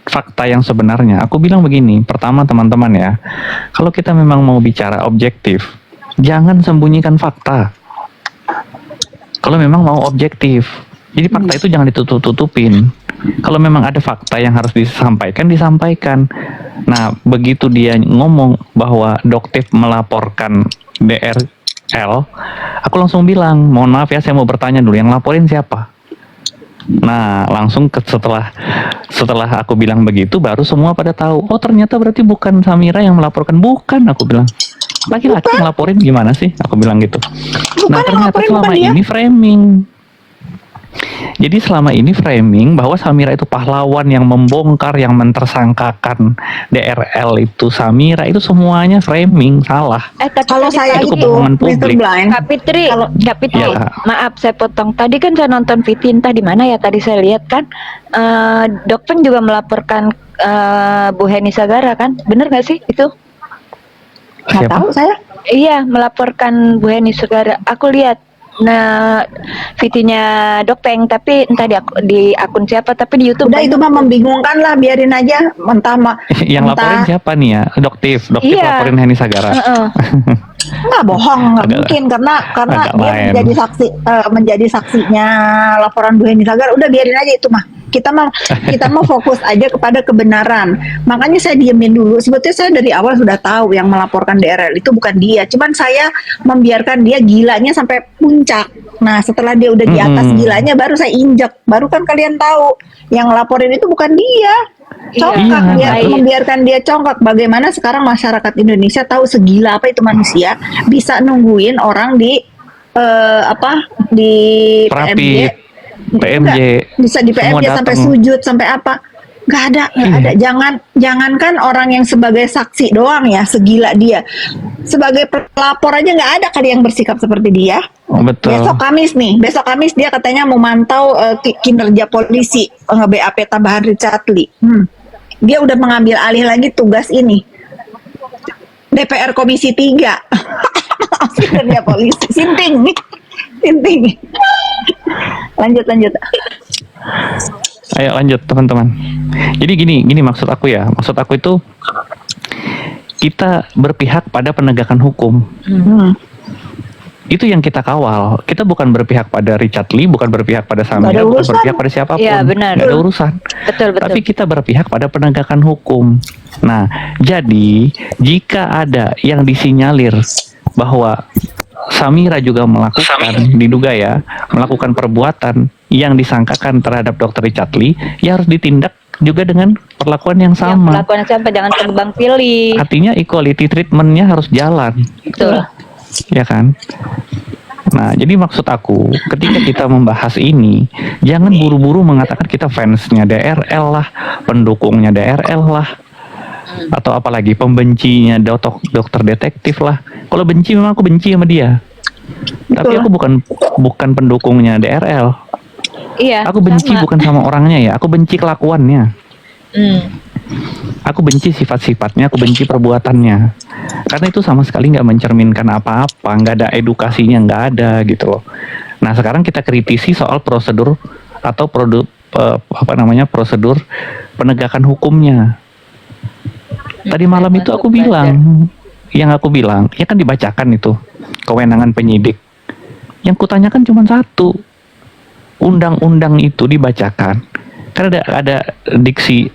fakta yang sebenarnya. Aku bilang begini, pertama teman-teman ya, kalau kita memang mau bicara objektif, jangan sembunyikan fakta. Kalau memang mau objektif, jadi fakta itu jangan ditutup-tutupin. Kalau memang ada fakta yang harus disampaikan, disampaikan. Nah, begitu dia ngomong bahwa Doktif melaporkan DRL, aku langsung bilang, mohon maaf ya, saya mau bertanya dulu, yang laporin siapa? Nah, langsung setelah aku bilang begitu, baru semua pada tahu. Oh, ternyata berarti bukan Samira yang melaporkan, bukan, aku bilang. Laki-laki yang laporin gimana sih? Aku bilang gitu. Nah, ternyata selama ini framing. Jadi selama ini framing bahwa Samira itu pahlawan yang membongkar, yang mentersangkakan DRL itu Samira, itu semuanya framing, salah. Kalau saya itu kebohongan publik. Kak Fitri, Ya. maaf saya potong. Tadi kan saya nonton VT entah di mana ya, tadi saya lihat kan Dokpen juga melaporkan Bu Heni Sagara kan, bener nggak sih itu? Nggak tahu saya. Iya, melaporkan Bu Heni Sagara. Aku lihat VT-nya Dokpeng, tapi entah di akun siapa, tapi di YouTube. Udah itu mah membingungkan lah, biarin aja. Yang laporin siapa nih ya? Doktif laporin Heni Sagara. Nggak bohong, nggak mungkin karena dia menjadi saksinya laporan Bu Heni Sagara. Udah biarin aja itu mah. Kita mah fokus aja kepada kebenaran. Makanya saya diemin dulu. Sebetulnya saya dari awal sudah tahu yang melaporkan DRL itu bukan dia. Cuman saya membiarkan dia gilanya sampai puncak. Nah, setelah dia udah di atas gilanya, baru saya injek. Baru kan kalian tahu yang laporin itu bukan dia. Congkak membiarkan dia congkak. Bagaimana sekarang masyarakat Indonesia tahu segila apa itu manusia bisa nungguin orang di PMJ. Bisa di PMJ sampai sujud sampai apa, nggak ada. Jangankan orang yang sebagai saksi doang ya, segila dia, sebagai pelapor aja nggak ada kali yang bersikap seperti dia. Betul. Besok Kamis dia katanya mau mantau kinerja polisi, nge-BAP tambahan Richard Lee. Dia udah mengambil alih lagi tugas ini, DPR Komisi 3. Kinerja polisi sinting. Lanjut. Ayo lanjut teman-teman. Jadi gini maksud aku ya. Maksud aku itu kita berpihak pada penegakan hukum. Itu yang kita kawal. Kita bukan berpihak pada Richard Lee, bukan berpihak pada Samira, bukan berpihak pada siapapun. Ya, benar. Gak ada urusan. Betul. Tapi kita berpihak pada penegakan hukum. Nah, jadi jika ada yang disinyalir bahwa Samira juga melakukan perbuatan yang disangkakan terhadap Dr. Richard Lee, ya harus ditindak juga dengan perlakuan yang sama. Perlakuan yang sama, jangan tebang pilih. Artinya equality treatment-nya harus jalan. Betul. Ya kan? Nah, jadi maksud aku, ketika kita membahas ini, jangan buru-buru mengatakan kita fansnya DRL lah, pendukungnya DRL lah, atau apalagi pembencinya dokter detektif lah. Kalau benci memang aku benci sama dia. Tapi aku bukan pendukungnya DRL. Iya. Aku benci bukan sama orangnya ya, aku benci kelakuannya. Aku benci sifat-sifatnya, aku benci perbuatannya. Karena itu sama sekali nggak mencerminkan apa-apa, nggak ada edukasinya, nggak ada gitu loh. Nah, sekarang kita kritisi soal prosedur atau prosedur penegakan hukumnya. Tadi malam itu aku bilang, ya kan dibacakan itu kewenangan penyidik. Yang kutanyakan cuma satu, undang-undang itu dibacakan, karena ada diksi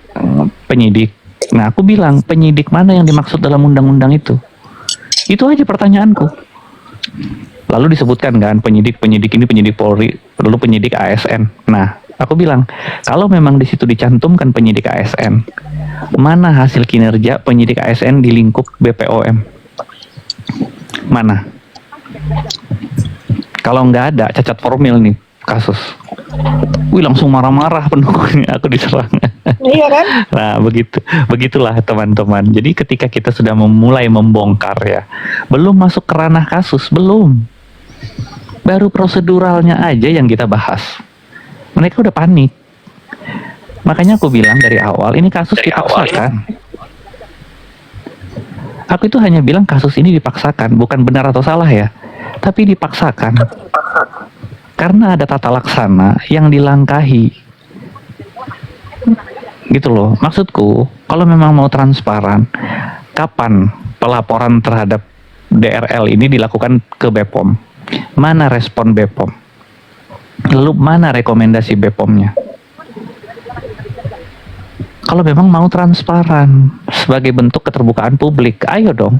penyidik. Nah, aku bilang penyidik mana yang dimaksud dalam undang-undang itu? Itu aja pertanyaanku. Lalu disebutkan kan penyidik ini penyidik Polri, lalu penyidik ASN. Nah, aku bilang kalau memang di situ dicantumkan penyidik ASN, mana hasil kinerja penyidik ASN di lingkup BPOM? Mana? Kalau nggak ada, cacat formil nih kasus. Wih, langsung marah-marah pendukungnya, aku diserang. Iya kan? Nah, begitulah teman-teman. Jadi ketika kita sudah memulai membongkar ya, belum masuk ke ranah kasus, belum. Baru proseduralnya aja yang kita bahas. Mereka udah panik. Makanya aku bilang dari awal, ini kasus dipaksakan. Aku itu hanya bilang kasus ini dipaksakan, bukan benar atau salah ya, tapi dipaksakan. Karena ada tata laksana yang dilangkahi. Gitu loh. Maksudku, kalau memang mau transparan, kapan pelaporan terhadap DRL ini dilakukan ke BPOM? Mana respon BPOM? Lalu mana rekomendasi BPOM-nya? Kalau memang mau transparan sebagai bentuk keterbukaan publik, ayo dong.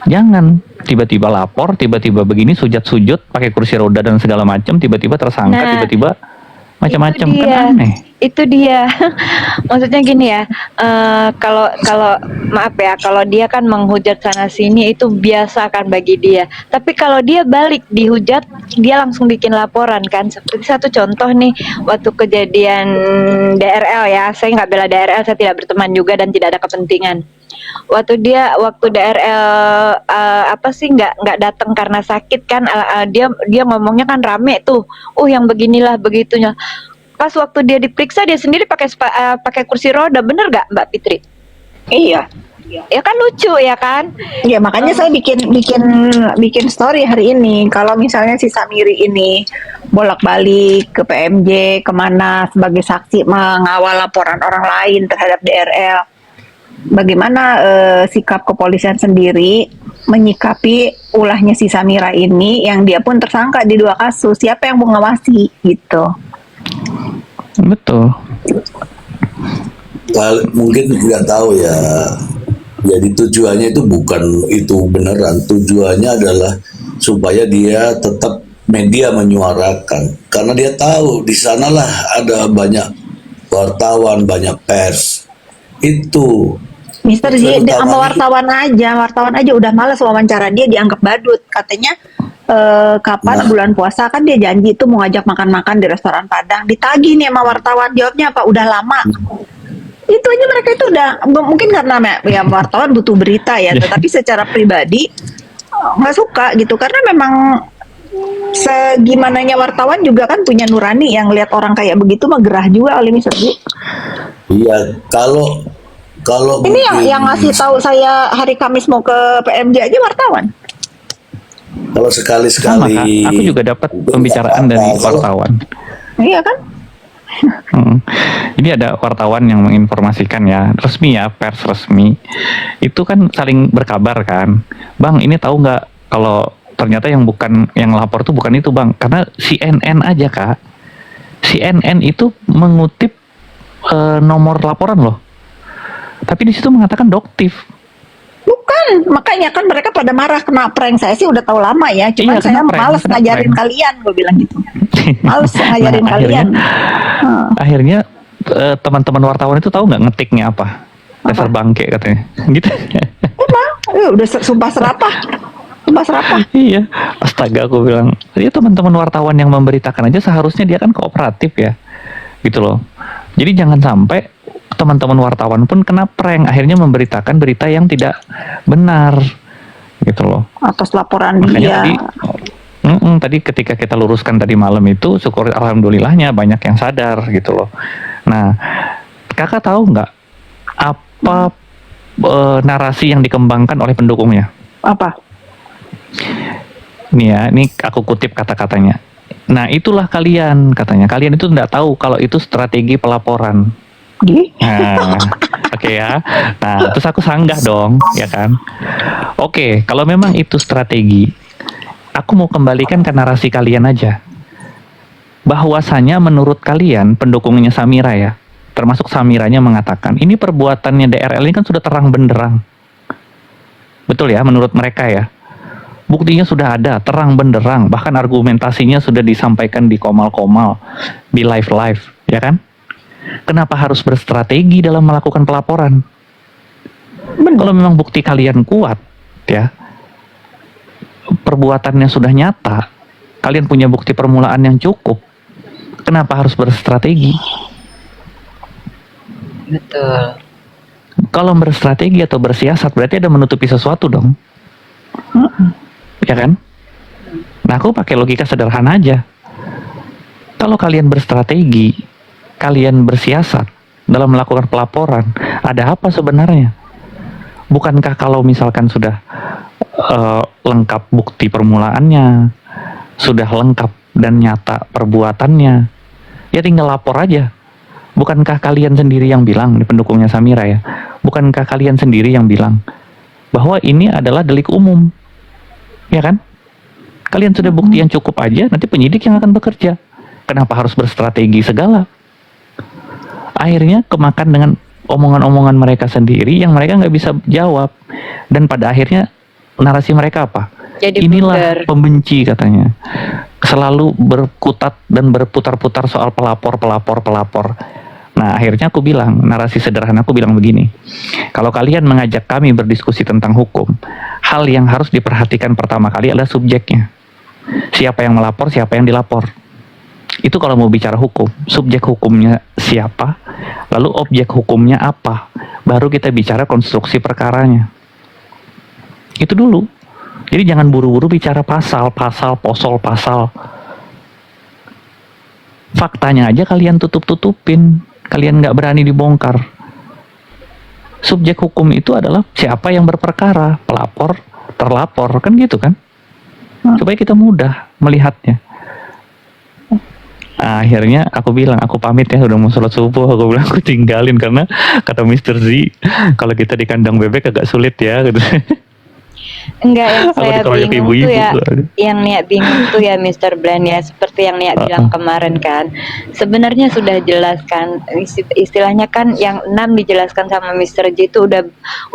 Jangan tiba-tiba lapor, tiba-tiba begini sujud-sujud pakai kursi roda dan segala macam, tiba-tiba tersangka, Nah, tiba-tiba macam-macam, itu kan dia. aneh. Itu dia. Maksudnya gini ya, kalau kalau maaf ya, kalau dia kan menghujat sana sini itu biasa kan bagi dia. Tapi kalau dia balik dihujat, dia langsung bikin laporan kan. Seperti satu contoh nih, waktu kejadian DRL ya, saya nggak bela DRL, saya tidak berteman juga dan tidak ada kepentingan. Waktu DRL apa sih nggak datang karena sakit kan, dia ngomongnya kan rame tuh, yang beginilah begitunya. Pas waktu dia diperiksa dia sendiri pakai kursi roda, bener gak Mbak Fitri? Iya. Ya kan lucu ya kan? Ya makanya saya bikin story hari ini. Kalau misalnya si Samiri ini bolak-balik ke PMJ kemana sebagai saksi mengawal laporan orang lain terhadap DRL, bagaimana sikap kepolisian sendiri menyikapi ulahnya si Samira ini yang dia pun tersangka di 2 kasus, siapa yang mengawasi gitu. Betul. Mungkin nggak tahu ya. Jadi tujuannya itu bukan itu beneran. Tujuannya adalah supaya dia tetap media menyuarakan. Karena dia tahu di sanalah ada banyak wartawan, banyak pers. Itu. Mister J sama wartawan aja udah males wawancara dia, dianggap badut. Katanya kapan bulan puasa kan dia janji itu mau ngajak makan-makan di restoran Padang. Ditagih nih sama wartawan, jawabnya apa? Udah lama. Itu aja mereka itu udah, mungkin karena ya wartawan butuh berita ya, tetapi secara pribadi nggak suka gitu, karena memang segimananya wartawan juga kan punya nurani, yang lihat orang kayak begitu mah gerah juga oleh Mister J. Iya, kalau Ini yang ngasih tahu saya hari Kamis mau ke PMJ aja wartawan. kalau Sama sekali-sekali Kak, aku juga dapat pembicaraan dari wartawan. Iya kan? Ini ada wartawan yang menginformasikan ya, resmi ya, pers resmi. Itu kan saling berkabar kan. Bang, ini tahu nggak kalau ternyata yang lapor tuh bukan itu bang. Karena CNN aja Kak. CNN itu mengutip nomor laporan loh. Tapi di situ mengatakan doktif. Bukan, makanya kan mereka pada marah kena prank. Saya sih udah tahu lama ya, cuman Iya, saya kena prank, males kena ngajarin prank. kalian, gue bilang gitu. Males ngajarin Nah, kalian. Akhirnya teman-teman wartawan itu tahu nggak ngetiknya apa? Dasar bangke katanya. Gitu. Emang, udah sumpah serapah. Sumpah serapah. Iya, astaga aku bilang. Jadi teman-teman wartawan yang memberitakan aja seharusnya dia kan kooperatif ya. Gitu loh. Jadi jangan sampai teman-teman wartawan pun kena prank, akhirnya memberitakan berita yang tidak benar. Gitu loh. Atas laporan Makanya dia. tadi ketika kita luruskan tadi malam itu, syukur alhamdulillahnya banyak yang sadar gitu loh. Nah, kakak tahu nggak apa narasi yang dikembangkan oleh pendukungnya? Apa? Nih ya, ini aku kutip kata-katanya. Nah, itulah kalian, katanya. Kalian itu nggak tahu kalau itu strategi pelaporan. Nah, oke ya. Nah, terus aku sanggah dong, ya kan? Oke, kalau memang itu strategi, aku mau kembalikan ke narasi kalian aja. Bahwasanya menurut kalian, pendukungnya Samira ya, termasuk Samiranya mengatakan, ini perbuatannya DRL ini kan sudah terang benderang. Betul ya, menurut mereka ya. Buktinya sudah ada, terang benderang, bahkan argumentasinya sudah disampaikan di komal-komal, di live-live, ya kan? Kenapa harus berstrategi dalam melakukan pelaporan? Kalau memang bukti kalian kuat, ya, perbuatannya sudah nyata, kalian punya bukti permulaan yang cukup, kenapa harus berstrategi? Betul. Kalau berstrategi atau bersiasat berarti ada menutupi sesuatu dong, ya kan? Nah, aku pakai logika sederhana aja. Kalau kalian berstrategi, kalian bersiasat dalam melakukan pelaporan, ada apa sebenarnya? Bukankah kalau misalkan sudah lengkap bukti permulaannya, sudah lengkap dan nyata perbuatannya, ya tinggal lapor aja. Bukankah kalian sendiri yang bilang, di pendukungnya Samira ya, bukankah kalian sendiri yang bilang bahwa ini adalah delik umum, ya kan? Kalian sudah bukti yang cukup aja, nanti penyidik yang akan bekerja. Kenapa harus berstrategi segala? Akhirnya kemakan dengan omongan-omongan mereka sendiri yang mereka nggak bisa jawab. Dan pada akhirnya narasi mereka apa? Jadi Inilah blunder. pembenci katanya. Selalu berkutat dan berputar-putar soal pelapor. Nah akhirnya aku bilang, narasi sederhana aku bilang begini. Kalau kalian mengajak kami berdiskusi tentang hukum, hal yang harus diperhatikan pertama kali adalah subjeknya. Siapa yang melapor, siapa yang dilapor. Itu kalau mau bicara hukum, subjek hukumnya siapa, lalu objek hukumnya apa, baru kita bicara konstruksi perkaranya. Itu dulu. Jadi jangan buru-buru bicara pasal, pasal. Faktanya aja kalian tutup-tutupin, kalian nggak berani dibongkar. Subjek hukum itu adalah siapa yang berperkara, pelapor, terlapor, kan gitu kan? Supaya kita mudah melihatnya. Akhirnya aku bilang, aku pamit ya, udah mau sholat subuh. Aku bilang aku tinggalin karena kata Mr. Z, kalau kita di kandang bebek agak sulit ya gitu. Enggak, yang Aku saya dikeroyok bingung ibu-ibu. tuh ya, yang Nia bingung tuh ya Mr. Bland ya, seperti yang Nia bilang kemarin kan. Sebenarnya sudah jelas kan, istilahnya kan yang 6 dijelaskan sama Mr. J itu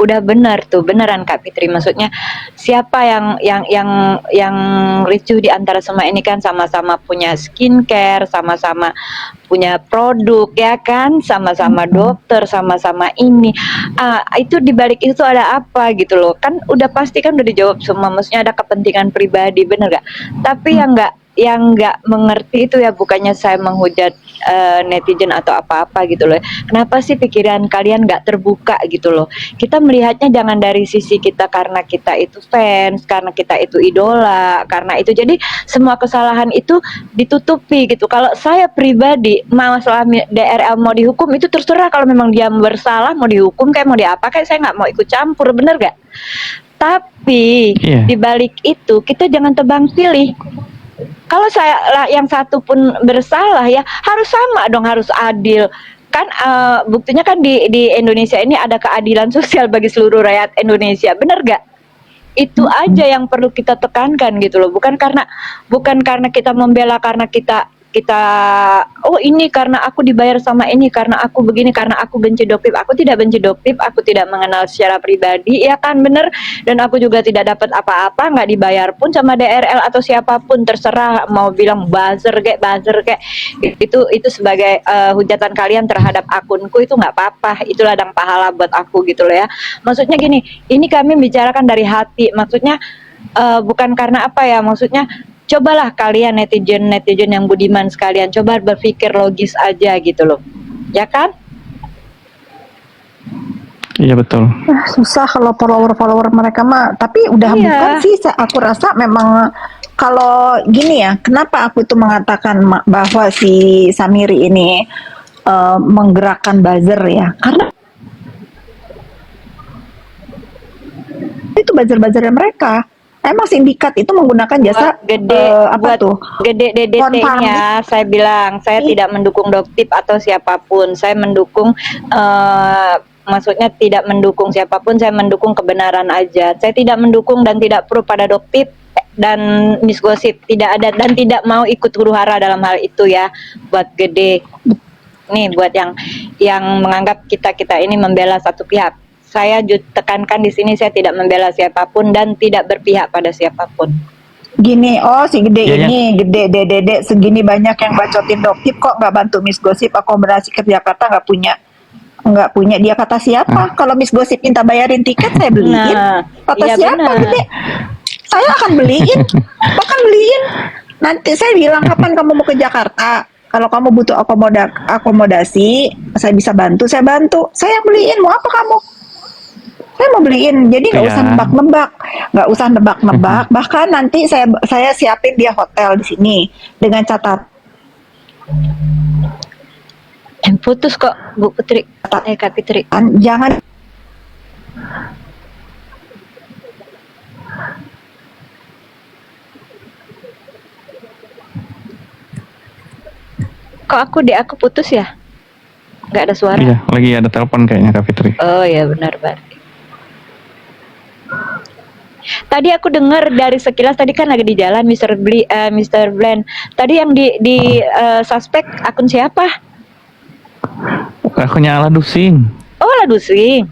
udah benar tuh, beneran Kak Fitri. Maksudnya siapa yang ricuh di antara semua ini kan, sama-sama punya skincare, sama-sama punya produk ya kan, sama-sama dokter, sama-sama ini. Itu dibalik itu ada apa gitu loh, kan udah pasti kan udah dijawab semua, maksudnya ada kepentingan pribadi, bener gak? Tapi yang nggak mengerti itu ya, bukannya saya menghujat netizen atau apa-apa gitu loh. Kenapa sih pikiran kalian nggak terbuka gitu loh? Kita melihatnya jangan dari sisi kita karena kita itu fans, karena kita itu idola, karena itu jadi semua kesalahan itu ditutupi gitu. Kalau saya pribadi masalah DRL mau dihukum itu terserah, kalau memang dia bersalah mau dihukum kayak mau diapa kayak, saya nggak mau ikut campur, bener gak? Tapi di balik itu kita jangan tebang pilih. Kalau saya yang satu pun bersalah ya harus sama dong, harus adil kan. Buktinya kan di Indonesia ini ada keadilan sosial bagi seluruh rakyat Indonesia, bener gak? Itu aja yang perlu kita tekankan gitu loh, bukan karena kita membela karena kita oh ini karena aku dibayar sama ini, karena aku begini, karena aku benci Dokpip. Aku tidak benci Dokpip, aku tidak mengenal secara pribadi, ya kan, bener. Dan aku juga tidak dapat apa-apa, nggak dibayar pun sama DRL atau siapapun, terserah mau bilang buzzer kayak itu sebagai hujatan kalian terhadap akunku, itu nggak apa-apa, itu ladang pahala buat aku gitu loh ya. Maksudnya gini, ini kami bicarakan dari hati, maksudnya bukan karena apa ya, maksudnya cobalah kalian netizen yang budiman sekalian, coba berpikir logis aja gitu loh, ya kan? Iya betul. Susah kalau follower mereka mah, tapi udah bukan sih, aku rasa memang kalau gini ya, kenapa aku itu mengatakan bahwa si Samiri ini menggerakkan buzzer ya, karena itu buzzer-buzzernya mereka. Emang sindikat itu menggunakan jasa gede DDT-nya. Saya bilang saya tidak mendukung Dokpip atau siapapun. Saya mendukung maksudnya tidak mendukung siapapun, saya mendukung kebenaran aja. Saya tidak mendukung dan tidak pro pada Dokpip dan Miss Gosip, tidak ada dan tidak mau ikut huru-hara dalam hal itu ya. Buat gede nih, buat yang menganggap kita ini membela satu pihak. Saya tekankan di sini, saya tidak membela siapapun dan tidak berpihak pada siapapun. Gini, si gede ini, gede dede segini banyak yang bacotin Dokpip kok nggak bantu Miss Gosip akomodasi ke Jakarta, nggak punya. Dia kata siapa? Kalau Miss Gosip minta bayarin tiket, saya beliin. Kata siapa? Benar. Gede, saya akan beliin, bahkan beliin. Nanti saya bilang, kapan kamu mau ke Jakarta? Kalau kamu butuh akomodasi, saya bisa bantu, saya bantu. Saya beliin, mau apa kamu? Saya mau beliin, jadi nggak usah nebak-nebak, bahkan nanti saya siapin dia hotel di sini dengan catat. Putus kok Bu Putri, Kak Fitri. Jangan. Kok aku putus ya? Nggak ada suara. Iya, lagi ada telepon kayaknya Kak Fitri. Oh ya benar berarti. Tadi aku dengar dari sekilas tadi kan lagi di jalan Mr. Blend. Tadi yang di suspek akun siapa? Akunnya Ala Dusing. Oh, Ladusing.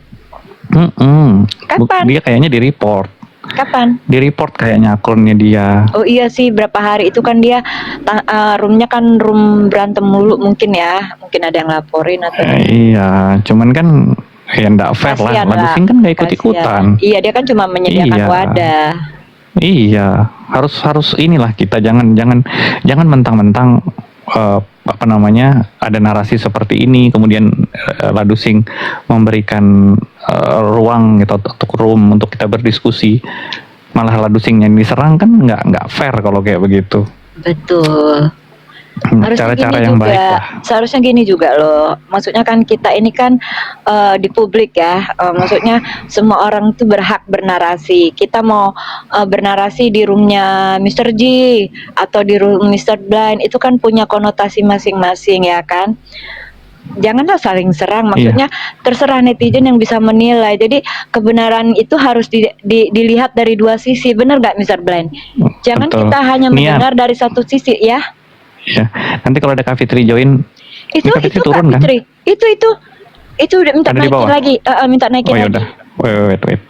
Kapan? Dia kayaknya di report. Kapan? Di report kayaknya akunnya dia. Oh iya sih, berapa hari itu kan dia roomnya kan room berantem mulu mungkin ya. Mungkin ada yang laporin atau Iya, cuman kan ya nggak fair lah. Kasian Ala Dusing kan nggak ikut-ikutan. kasian. Iya, dia kan cuma menyediakan Iya. wadah. Iya, harus inilah kita jangan mentang-mentang apa namanya ada narasi seperti ini kemudian Ladusing memberikan ruang gitu untuk room untuk kita berdiskusi, malah Ladusing yang diserang kan nggak fair kalau kayak begitu. Betul. Harusnya Cara-cara gini yang juga, baik lah. seharusnya gini juga loh. Maksudnya kan kita ini kan di publik ya. Maksudnya semua orang tuh berhak bernarasi. Kita mau bernarasi di roomnya Mr. G atau di room Mr. Blind itu kan punya konotasi masing-masing ya kan. Janganlah saling serang. Maksudnya terserah netizen yang bisa menilai. Jadi kebenaran itu harus dilihat dari dua sisi. Benar nggak Mr. Blind? Jangan Betul. kita hanya Niat. mendengar dari satu sisi ya. Ya, nanti kalau ada Kak Fitri join, Itu Kak Fitri Kak turun kan? Fitri. Itu udah minta Ada di naikin bawah? lagi. Minta naikin Oh ya lagi. udah, wait.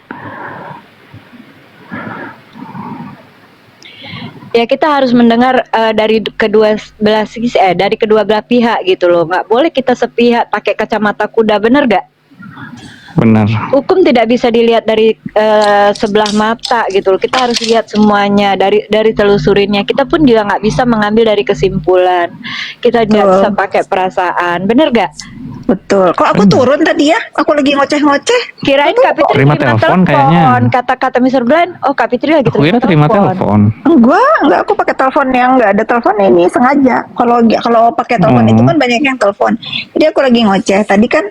Ya kita harus mendengar dari kedua belah sisi, dari kedua belah pihak gitu loh. Nggak boleh kita sepihak pakai kacamata kuda, bener gak? Benar. Hukum tidak bisa dilihat dari sebelah mata gitu loh. Kita harus lihat semuanya dari telusurinnya. Kita pun juga nggak bisa mengambil dari kesimpulan. Kita nggak Betul. bisa pakai perasaan, bener gak? Betul. Kok aku turun tadi ya? Aku lagi ngoceh-ngoceh. Kirain Kak Fitri Terima telepon kayaknya. Kata-kata Mr. Blind, oh Kak Fitri lagi Aku kira terima telepon. Enggak, aku pakai telepon yang enggak ada telepon ini sengaja. Kalau pakai telepon itu kan banyak yang telepon. Jadi aku lagi ngoceh. Tadi kan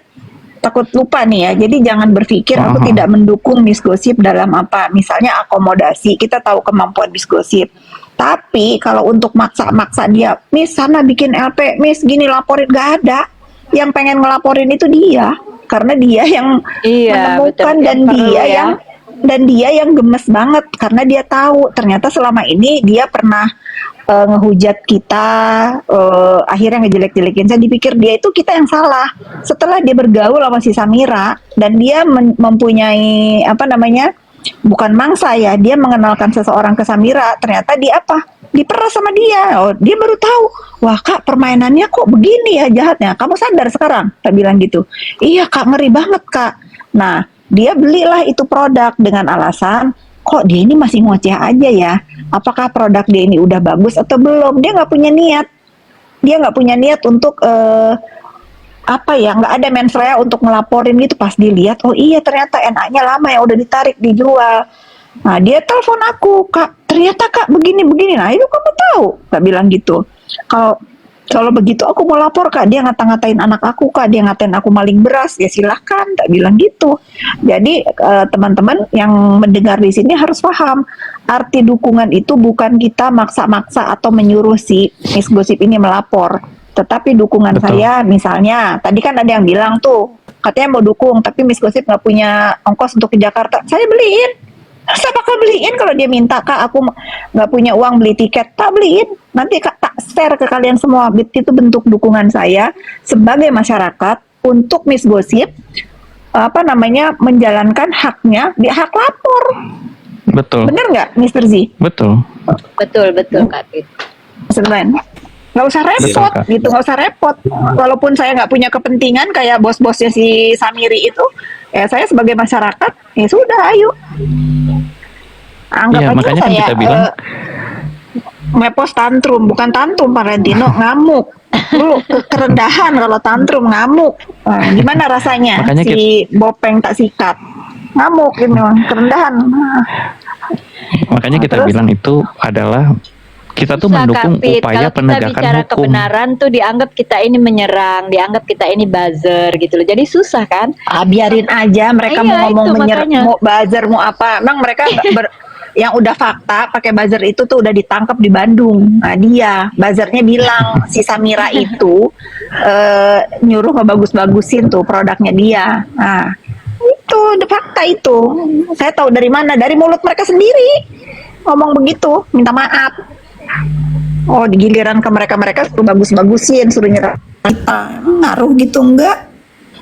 takut lupa nih ya. Jadi jangan berpikir aku tidak mendukung Miss Gosip dalam apa. Misalnya akomodasi, kita tahu kemampuan Miss Gosip. Tapi kalau untuk maksa-maksa dia, Miss sana bikin LP, Miss gini laporin, gak ada. Yang pengen ngelaporin itu dia, karena dia yang menemukan betul. dan Yang perlu dia ya. dia yang gemes banget karena dia tahu ternyata selama ini dia pernah ngehujat kita, akhirnya ngejelek-jelekin saya. Dipikir dia itu kita yang salah. Setelah dia bergaul sama si Samira dan dia mempunyai apa namanya, bukan mangsa ya, dia mengenalkan seseorang ke Samira, ternyata dia apa? Diperas sama dia. Oh, dia baru tahu, wah Kak permainannya kok begini ya jahatnya. Kamu sadar sekarang? Tak bilang gitu. Iya Kak, ngeri banget Kak. Nah, dia belilah itu produk dengan alasan, kok dia ini masih ngoceh aja ya? Apakah produk dia ini udah bagus atau belum? Dia nggak punya niat. Dia nggak punya niat untuk apa ya, nggak ada mens rea untuk ngelaporin gitu. Pas dilihat, oh iya ternyata enaknya lama yang udah ditarik dijual. Nah dia telepon aku, Kak ternyata Kak begini-begini. Nah itu kamu tahu, Kak bilang gitu. Kalau begitu aku mau lapor Kak, dia ngata-ngatain anak aku Kak, dia ngatain aku maling beras, ya silahkan, tak bilang gitu. Jadi teman-teman yang mendengar di sini harus paham, arti dukungan itu bukan kita maksa-maksa atau menyuruh si Miss Gosip ini melapor. Tetapi dukungan Betul. saya misalnya, tadi kan ada yang bilang tuh, katanya mau dukung, tapi Miss Gosip nggak punya ongkos untuk ke Jakarta, saya beliin. Saya bakal beliin kalau dia minta, Kak aku nggak punya uang beli tiket, tak beliin. Nanti Kak tak share ke kalian semua. Itu bentuk dukungan saya sebagai masyarakat untuk Miss Gosip apa namanya menjalankan haknya, dia hak lapor. Betul. Bener nggak, Mr. Z? Betul. Betul Kak Fitri. Sebenarnya nggak usah repot Betul, Kak. gitu, nggak usah repot. Walaupun saya nggak punya kepentingan kayak bos-bosnya si Samiri itu, ya saya sebagai masyarakat ya sudah, ayo anggap Iya, aja makanya kan saya kita bilang mepos tantrum, bukan tantrum Valentino, ngamuk. Lu kerendahan kalau tantrum ngamuk. Nah, gimana rasanya Makanya si Bopeng tak sikat? Ngamuk ini kerendahan. Nah, makanya kita terus? bilang itu adalah kita tuh Susah, mendukung Kak Fit. upaya Kalau kita penegakan bicara hukum. kebenaran tuh dianggap kita ini menyerang, dianggap kita ini buzzer gitu loh. Jadi susah kan? biarin aja mereka Iya, mau ngomong itu menyerang, makanya. mau buzzer, mau apa. Emang mereka yang udah fakta pakai buzzer itu tuh udah ditangkap di Bandung. Nah dia buzzernya bilang si Samira itu nyuruh ngebagus-bagusin tuh produknya dia. Nah itu udah fakta itu. Saya tahu dari mana? Dari mulut mereka sendiri ngomong begitu, minta maaf. Oh di giliran ke mereka suruh bagus-bagusin, suruh nyerah kita. Ngaruh gitu enggak?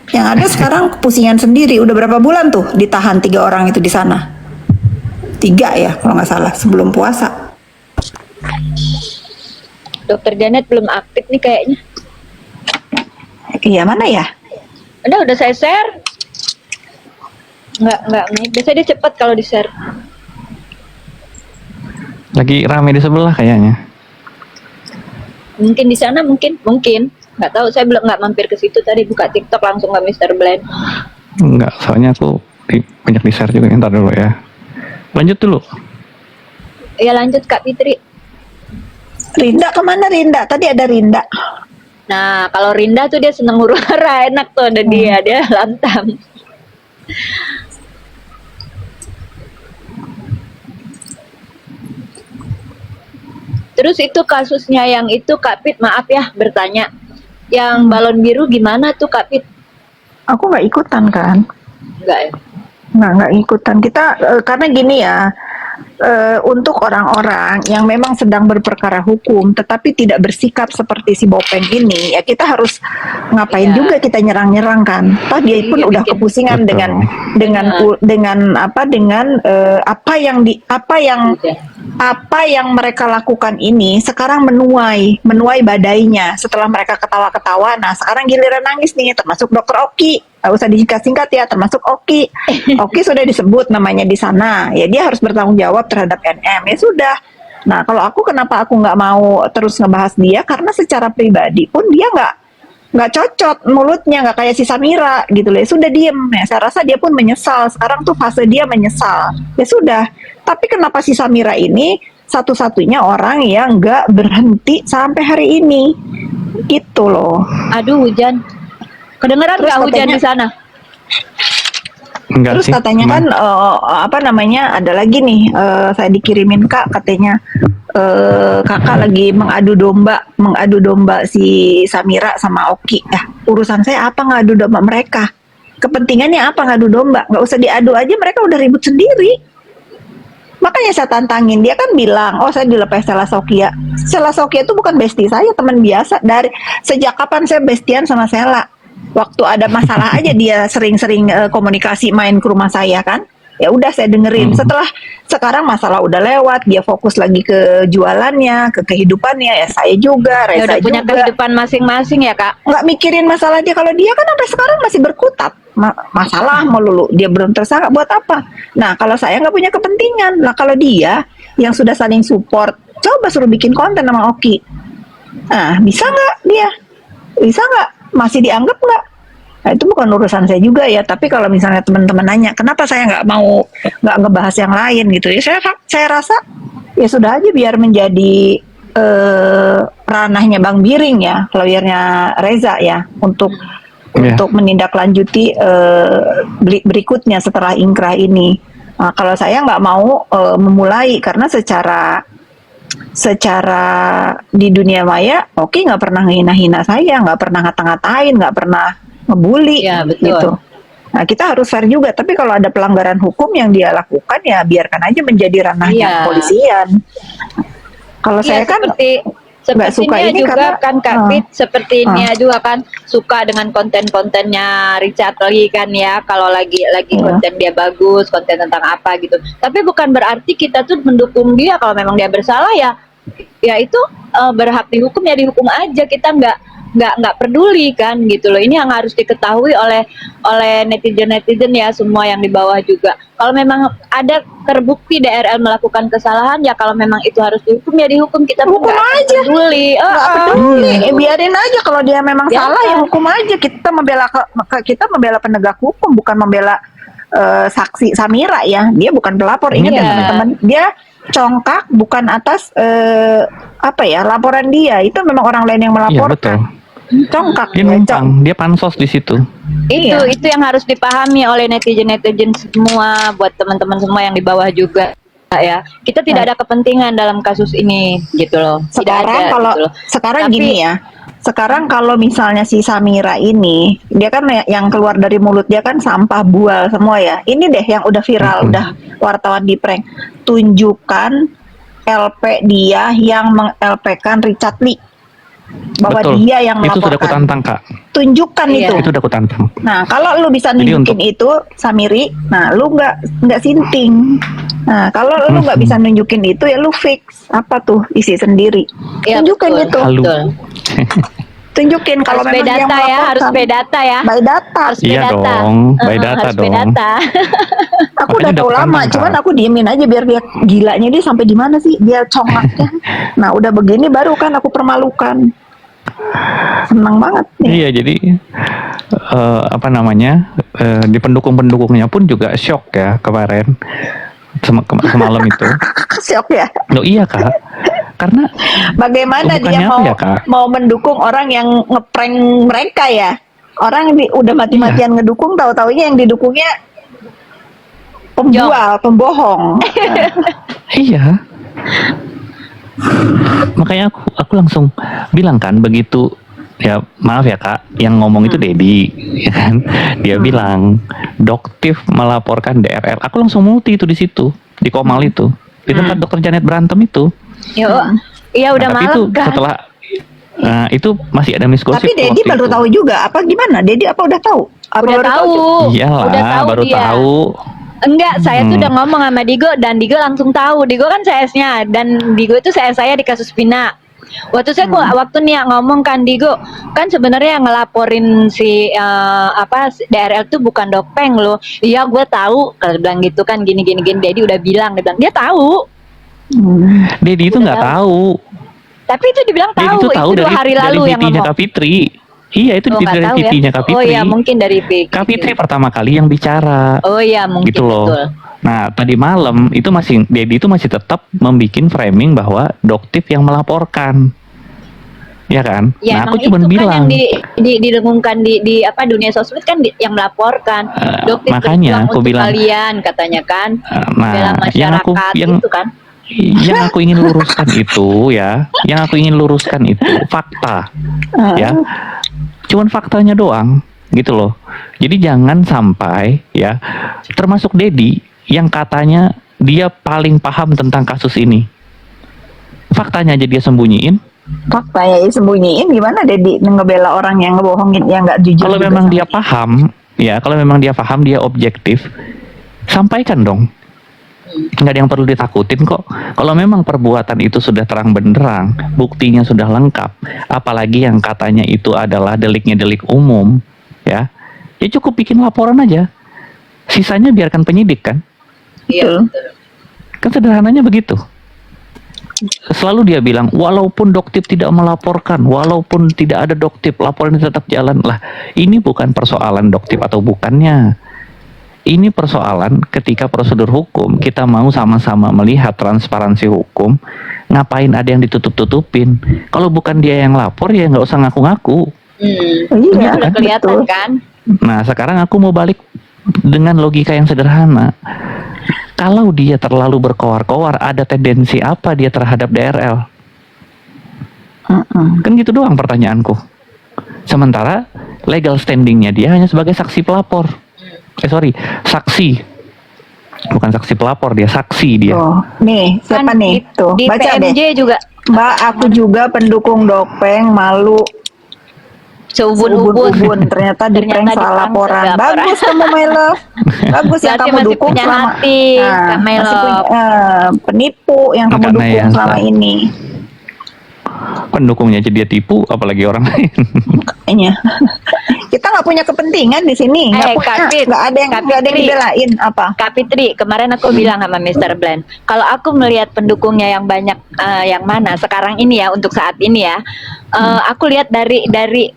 Yang ada sekarang kepusingan sendiri. Udah berapa bulan tuh ditahan 3 orang itu di sana? 3 ya kalau nggak salah sebelum puasa. Dokter Janet belum aktif nih kayaknya. Iya mana ya? Udah saya share. Nggak nih. Biasanya dia cepat kalau di share. Lagi rame di sebelah kayaknya. Mungkin di sana, mungkin. Nggak tahu, saya belum nggak mampir ke situ tadi, buka TikTok langsung ke Mr. Blend. Enggak, soalnya aku banyak di share juga. Ntar dulu ya. Lanjut dulu. Ya lanjut Kak Fitri. Rinda kemana Rinda? Tadi ada Rinda. Nah, kalau Rinda tuh dia seneng huru-hara, enak tuh ada dia lantang. Terus itu kasusnya yang itu Kak Fit, maaf ya bertanya. Yang balon biru gimana tuh Kak Fit? Aku nggak ikutan kan? Enggak ya? Nggak ikutan. Kita karena gini ya, untuk orang-orang yang memang sedang berperkara hukum tetapi tidak bersikap seperti si Bopeng ini, ya kita harus ngapain Iya. juga kita nyerang-nyerang kan? Toh dia pun Iya, udah bikin- kepusingan Betul. dengan apa yang Udah. apa yang mereka lakukan ini sekarang menuai badainya setelah mereka ketawa-ketawa. Nah sekarang giliran nangis nih, termasuk Dokter Oki. Gak usah disingkat-singkat ya, termasuk Oki. Oki sudah disebut namanya di sana, ya dia harus bertanggung jawab terhadap NM. Ya sudah. Nah kalau kenapa aku nggak mau terus ngebahas dia, karena secara pribadi pun dia nggak cocok mulutnya, nggak kayak si Samira gitu loh. Ya sudah diem. Ya, saya rasa dia pun menyesal. Sekarang tuh fase dia menyesal. Ya sudah. Tapi kenapa si Samira ini satu-satunya orang yang nggak berhenti sampai hari ini? Gitu loh. Aduh hujan. Kedengeran Terus nggak hujan katanya- di sana? Enggak Terus sih. katanya cuman- kan ada lagi nih, saya dikirimin Kak, katanya kakak lagi mengadu domba si Samira sama Oki. Urusan saya apa ngadu domba mereka? Kepentingannya apa ngadu domba? Nggak usah diadu aja, mereka udah ribut sendiri. Makanya saya tantangin, dia kan bilang, oh saya dilepas Stella Sokia. Stella Sokia itu bukan bestie saya, teman biasa. Dari sejak kapan saya bestian sama Stella? Waktu ada masalah aja dia sering-sering komunikasi main ke rumah saya kan. Ya udah saya dengerin. Sekarang masalah udah lewat, dia fokus lagi ke jualannya, ke kehidupannya. Ya saya juga, Ya Reza udah punya juga. kehidupan masing-masing ya Kak. Nggak mikirin masalah dia. Kalau dia kan sampai sekarang masih berkutat masalah melulu, dia belum tersangka, buat apa? Nah kalau saya nggak punya kepentingan. Nah kalau dia yang sudah saling support, coba suruh bikin konten sama Oki. Nah bisa nggak dia? Bisa nggak? Masih dianggap nggak? Nah itu bukan urusan saya juga ya. Tapi kalau misalnya teman-teman nanya kenapa saya nggak ngebahas yang lain gitu ya, saya rasa ya sudah aja, biar menjadi ranahnya Bang Biring ya, lawyernya Reza ya, untuk menindaklanjuti berikutnya setelah ingkrah ini. Nah, kalau saya nggak mau memulai, karena secara di dunia maya, Oki nggak pernah ngehina-hina saya, nggak pernah ngata-ngatain, nggak pernah ngebully, Ya, betul. gitu. Nah kita harus fair juga. Tapi kalau ada pelanggaran hukum yang dia lakukan, ya biarkan aja menjadi ranahnya Iya. kepolisian. Kalau saya kan nggak suka sepertinya ini juga karena kan Kak Fit, sepertinya juga kan suka dengan konten-kontennya Richard lagi kan ya, kalau lagi konten dia bagus, konten tentang apa gitu. Tapi bukan berarti kita tuh mendukung dia. Kalau memang dia bersalah ya itu berhak dihukum, ya dihukum aja. Kita nggak peduli kan gitu loh. Ini yang harus diketahui oleh netizen ya, semua yang di bawah juga. Kalau memang ada terbukti DRL melakukan kesalahan, ya kalau memang itu harus dihukum, ya dihukum. Kita pun Hukum nggak aja. peduli. nggak peduli, biarin aja. Kalau dia memang Biasa. salah ya hukum aja. Kita membela penegak hukum, bukan membela saksi Samira ya. Dia bukan pelapor. Ingat ya Iya. teman-teman, dia congkak bukan atas laporan dia. Itu memang orang lain yang Iya betul. melaporkan. Congkak Dia ya, numpang, dia pansos di situ. Itu Iya. yang harus dipahami oleh netizen semua, buat teman-teman semua yang di bawah juga. ya. Kita tidak ada kepentingan dalam kasus ini gitu loh. Tidak Sekarang ada kalau gitu loh. sekarang Tapi- gini ya. Sekarang kalau misalnya si Samira ini, dia kan yang keluar dari mulut dia kan sampah bual semua ya. Ini deh yang udah viral, udah wartawan di prank. Tunjukkan LP dia yang meng-LP-kan Richard Lee. Bahwa Betul. dia yang Itu sudah melaporkan. kutantang, Kak. Tunjukkan Iya. itu. Itu udah kutantang. Nah, kalau lu bisa Jadi nunjukin itu, Samiri, nah lu nggak sinting. Nah, kalau lu nggak bisa nunjukin itu, ya lu fix apa tuh isi sendiri. Iya, Tunjukin betul. itu, Halu. Betul. tunjukin kalau Harus by memang dia data ya, melaporkan. harus by data ya. By data. Harus by Iya data. dong, by data harus by dong. data. Aku Makanya udah tahu udah lama, kutantang, cuman Kak. aku diemin aja biar dia gilanya dia sampai di mana sih dia congaknya. Nah, udah begini baru kan aku permalukan. Senang banget nih. Iya, jadi apa namanya, di pendukung-pendukungnya pun juga shock ya kemarin semalam itu. Syok ya. Loh iya, Kak, karena Bagaimana dia bukannya apa mau ya, Kak? mau mendukung orang yang ngeprank mereka ya? Orang udah Iya. mati-matian ngedukung, tahu-taunya yang didukungnya pembual, pembohong. iya, makanya aku langsung bilang kan begitu. Ya maaf ya, Kak, yang ngomong itu Dedi, ya kan? Dia bilang Doktif melaporkan DRL. Aku langsung multi itu di situ, di Komal itu, di tempat Dokter Janet berantem itu. Yuk. Iya udah Nah, tapi malam itu kan. setelah itu masih ada misgosip. Tapi Dedi waktu baru itu. tahu juga apa gimana? Dedi apa udah tahu? Apa Udah baru tahu. Iyalah, Udah tahu baru dia. tahu. Enggak, saya tuh udah ngomong sama Digo dan Digo langsung tahu. Digo kan CS-nya dan Digo itu CS saya di kasus Pina. Waktu saya waktu nih ngomong kan Digo, kan sebenarnya yang ngelaporin si DRL tuh bukan Dopeng loh. Iya, gue tahu. Kalau bilang gitu kan gini. Dedi udah bilang, dia tahu. Dedi itu Udah nggak tahu. Tapi itu dibilang Dedi tahu. itu tahu Itu 2 hari lalu yang VT-nya ngomong. Kak Fitri. Iya, itu Oh, nggak dari tahu ya. VT-nya Kak Fitri. Oh ya, mungkin dari Kak Fitri pertama kali yang bicara. Oh iya, mungkin Gitu loh. betul. Nah, tadi malam itu Dedi itu masih tetap membikin framing bahwa Doktif yang melaporkan. Ya kan? Ya, Nah, emang aku cuma itu bilang kan yang didengungkan di dunia sosmed kan yang melaporkan. Dokter makanya berjuang aku untuk bilang, kalian katanya kan. Bela nah, masyarakat itu kan. yang aku ingin luruskan itu ya, yang aku ingin luruskan itu fakta, ya, cuman faktanya doang, gitu loh. Jadi jangan sampai ya, termasuk Dedi yang katanya dia paling paham tentang kasus ini, faktanya aja dia sembunyiin. Faktanya sembunyiin gimana Dedi ngebela orang yang ngebohongin yang nggak jujur. Kalau juga memang sama dia paham, ya, kalau memang dia paham, dia objektif, sampaikan dong. Nggak ada yang perlu ditakutin kok. Kalau memang perbuatan itu sudah terang benderang, buktinya sudah lengkap, apalagi yang katanya itu adalah deliknya delik umum, ya cukup bikin laporan aja. Sisanya biarkan penyidik kan. Iya. Kan sederhananya begitu. Selalu dia bilang, walaupun Doktif tidak melaporkan, walaupun tidak ada Doktif, laporan tetap jalan. Lah, ini bukan persoalan Doktif atau bukannya. Ini persoalan ketika prosedur hukum kita mau sama-sama melihat transparansi hukum, ngapain ada yang ditutup-tutupin? Kalau bukan dia yang lapor ya nggak usah ngaku-ngaku. Iya, Udah kelihatan betul. kan. Nah sekarang aku mau balik dengan logika yang sederhana. Kalau dia terlalu berkoar-koar, ada tendensi apa dia terhadap DRL? Kan gitu doang pertanyaanku. Sementara legal standingnya dia hanya sebagai saksi pelapor. Saksi. Bukan saksi pelapor, dia saksi dia. Oh, nih, siapa Kan nih? Tuh, Di baca deh. PMJ juga Mbak, aku juga pendukung Dopeng, malu seubun-ubun. ubun-ubun. Ternyata di prank Ternyata salah di-prank laporan. salah laporan. Bagus kamu, my love. Bagus yang Berarti kamu masih dukung punya selama hati, Kak My masih Love. punya, penipu yang kamu Karena dukung yang selama ini. Pendukungnya aja dia tipu, apalagi orang lain. Kayaknya kita nggak punya kepentingan di sini, nggak punya, Kak Fit, nggak ada yang Kak nggak ada yang Fitri. dibelain apa. Kak Fitri, kemarin aku bilang sama Mr. Blend, kalau aku melihat pendukungnya yang banyak, yang mana sekarang ini ya, untuk saat ini ya, aku lihat dari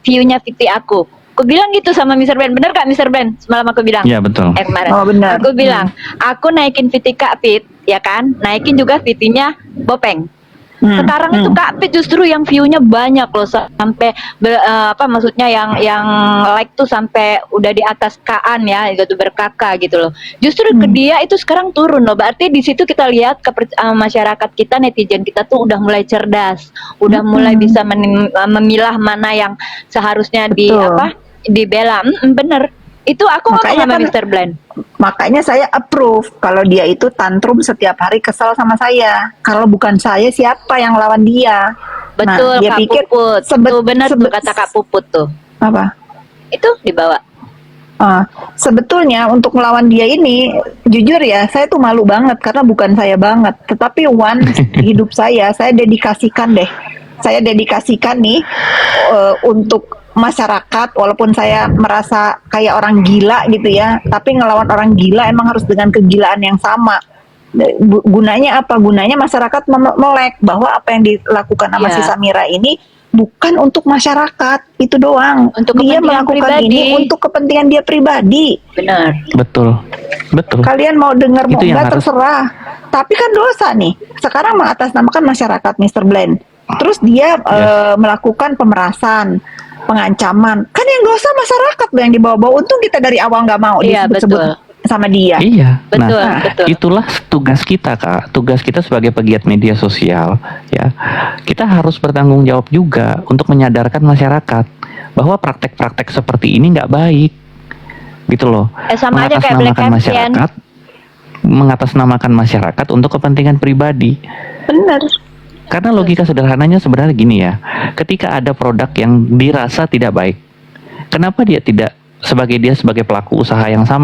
view-nya Fitri aku. Aku bilang gitu sama Mr. Blend, bener Kak Mr. Blend? Semalam aku bilang. Iya betul. Kemarin. Oh, benar. Aku bilang, aku naikin Fitri Kak Fit, ya kan? Naikin juga Fitrinya Bopeng. Sekarang itu Kak Pit justru yang view-nya banyak loh, sampai maksudnya yang like tuh sampai udah di atas Kaan ya, gitu berkaka gitu loh. Justru ke dia itu sekarang turun loh. Berarti di situ kita lihat masyarakat kita, netizen kita tuh udah mulai cerdas, udah mulai bisa memilah mana yang seharusnya Betul. dibela. Bener. Itu aku ngomong Makanya sama kan Mr. Blend. Makanya saya approve kalau dia itu tantrum setiap hari kesel sama saya. Kalau bukan saya, siapa yang lawan dia? Betul, dia Kak pikir Puput. Tuh bener tuh kata Kak Puput tuh. apa? Itu dibawa. Sebetulnya untuk melawan dia ini, jujur ya, saya tuh malu banget karena bukan saya banget. Tetapi hidup saya dedikasikan deh. Saya dedikasikan nih untuk masyarakat, walaupun saya merasa kayak orang gila gitu ya, tapi ngelawan orang gila emang harus dengan kegilaan yang sama. Gunanya apa? Gunanya masyarakat melek bahwa apa yang dilakukan sama Iya. si Samira ini bukan untuk masyarakat, itu doang. Untuk Dia kepentingan melakukan pribadi. ini untuk kepentingan dia pribadi. Benar. Betul. Kalian mau dengar mau Itu yang enggak harus- terserah. Tapi kan dosa nih. Sekarang mengatasnamakan masyarakat, Mr. Blend. Terus dia melakukan pemerasan, pengancaman. Kan yang dosa masyarakat loh yang dibawa-bawa. Untung kita dari awal nggak mau Iya, disebut betul. sama dia. Iya. Betul, Nah, betul. itulah tugas kita, Kak. Tugas kita sebagai pegiat media sosial, ya. Kita harus bertanggung jawab juga untuk menyadarkan masyarakat bahwa praktek-praktek seperti ini nggak baik, gitu loh. Sama aja kayak Black Mengatasnamakan Campaign. mengatasnamakan masyarakat untuk kepentingan pribadi. Bener. Karena logika sederhananya sebenarnya gini ya, ketika ada produk yang dirasa tidak baik, kenapa dia tidak sebagai pelaku usaha yang sama